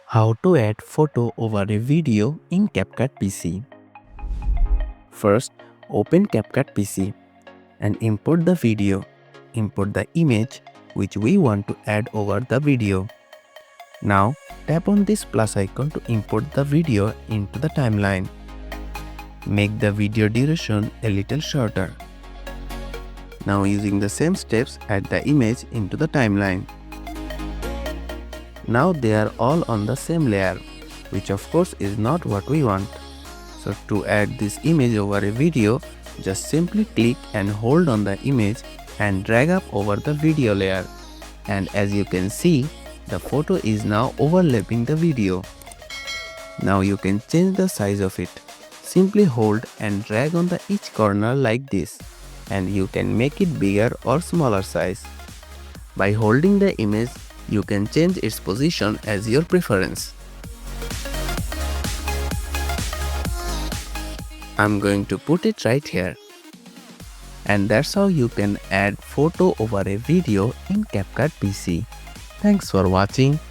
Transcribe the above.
How to add photo over a video in Capcut PC. First, open Capcut PC and import the video. Import the image which we want to add over the video. Now, tap on this plus icon to import the video into the timeline. Make the video duration a little shorter. Now, using the same steps, add the image into the timeline. Now they are all on the same layer, which of course is not what we want. So to add this image over a video, just simply click and hold on the image and drag up over the video layer. And as you can see, the photo is now overlapping the video. Now you can change the size of it. Simply hold and drag on the each corner like this, and you can make it bigger or smaller size. By holding the image, you can change its position as your preference. I'm going to put it right here. And that's how you can add photo over a video in Capcut PC. Thanks for watching.